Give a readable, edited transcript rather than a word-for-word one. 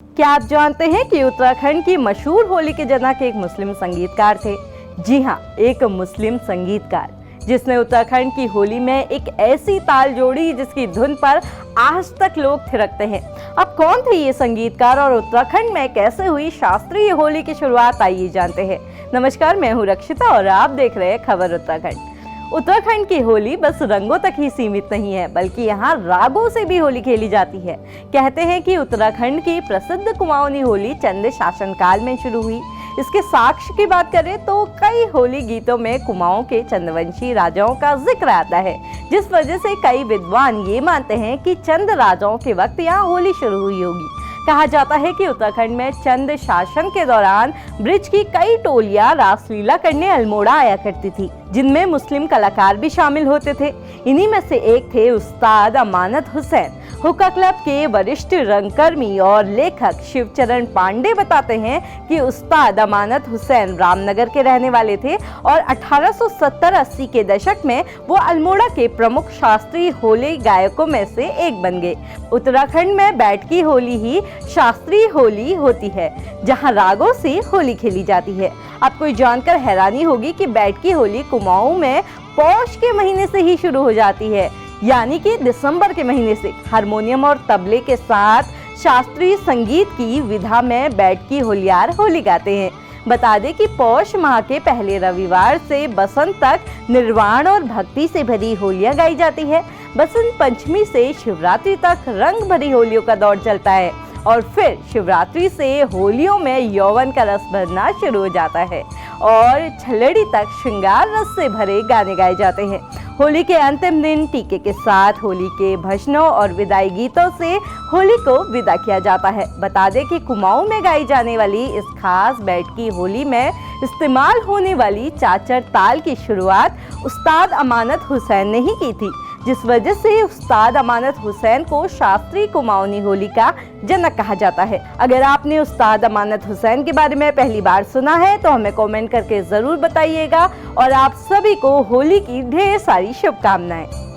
क्या आप जानते हैं कि उत्तराखंड की मशहूर होली के जनक एक मुस्लिम संगीतकार थे। जी हाँ, एक मुस्लिम संगीतकार जिसने उत्तराखंड की होली में एक ऐसी ताल जोड़ी जिसकी धुन पर आज तक लोग थिरकते हैं। अब कौन थे ये संगीतकार और उत्तराखंड में कैसे हुई शास्त्रीय होली की शुरुआत, आइए जानते हैं। नमस्कार, मैं हूँ रक्षिता और आप देख रहे हैं खबर उत्तराखंड। उत्तराखंड की होली बस रंगों तक ही सीमित नहीं है, बल्कि यहाँ रागों से भी होली खेली जाती है। कहते हैं कि उत्तराखंड की प्रसिद्ध कुमाऊनी होली चंद शासनकाल में शुरू हुई। इसके साक्ष्य की बात करें तो कई होली गीतों में कुमाऊं के चंदवंशी राजाओं का जिक्र आता है, जिस वजह से कई विद्वान ये मानते हैं कि चंद राजाओं के वक्त यहाँ होली शुरू हुई होगी। कहा जाता है कि उत्तराखंड में चंद शासन के दौरान ब्रिज की कई टोलियां रासलीला करने अल्मोड़ा आया करती थी, जिनमें मुस्लिम कलाकार भी शामिल होते थे। इन्हीं में से एक थे उस्ताद अमानत हुसैन। हुक्का क्लब के वरिष्ठ रंगकर्मी और लेखक शिवचरण पांडे बताते हैं कि उस्ताद अमानत हुसैन रामनगर के रहने वाले थे और 1870-80 के दशक में वो अल्मोड़ा के प्रमुख शास्त्रीय होली गायकों में से एक बन गए। उत्तराखंड में बैठकी होली ही शास्त्रीय होली होती है, जहां रागों से होली खेली जाती है। आपको जानकर हैरानी होगी कि बैठकी होली कुमाऊं में पौष के महीने से ही शुरू हो जाती है, यानी कि दिसंबर के महीने से। हारमोनियम और तबले के साथ शास्त्रीय संगीत की विधा में बैठकी होलियार होली गाते हैं। बता दें कि पौष माह के पहले रविवार से बसंत तक निर्वाण और भक्ति से भरी होलियां गाई जाती है। बसंत पंचमी से शिवरात्रि तक रंग भरी होलियों का दौर चलता है और फिर शिवरात्रि से होलियों में यौवन का रस भरना शुरू हो जाता है और छलड़ी तक श्रृंगार रस से भरे गाने गाए जाते हैं। होली के अंतिम दिन टीके के साथ होली के भजनों और विदाई गीतों से होली को विदा किया जाता है। बता दें कि कुमाऊं में गाई जाने वाली इस खास बैठकी होली में इस्तेमाल होने वाली चाचर ताल की शुरुआत उस्ताद अमानत हुसैन ने ही की थी, जिस वजह से उस्ताद अमानत हुसैन को शास्त्रीय कुमाऊनी होली का जनक कहा जाता है। अगर आपने उस्ताद अमानत हुसैन के बारे में पहली बार सुना है तो हमें कमेंट करके जरूर बताइएगा और आप सभी को होली की ढेर सारी शुभकामनाएं।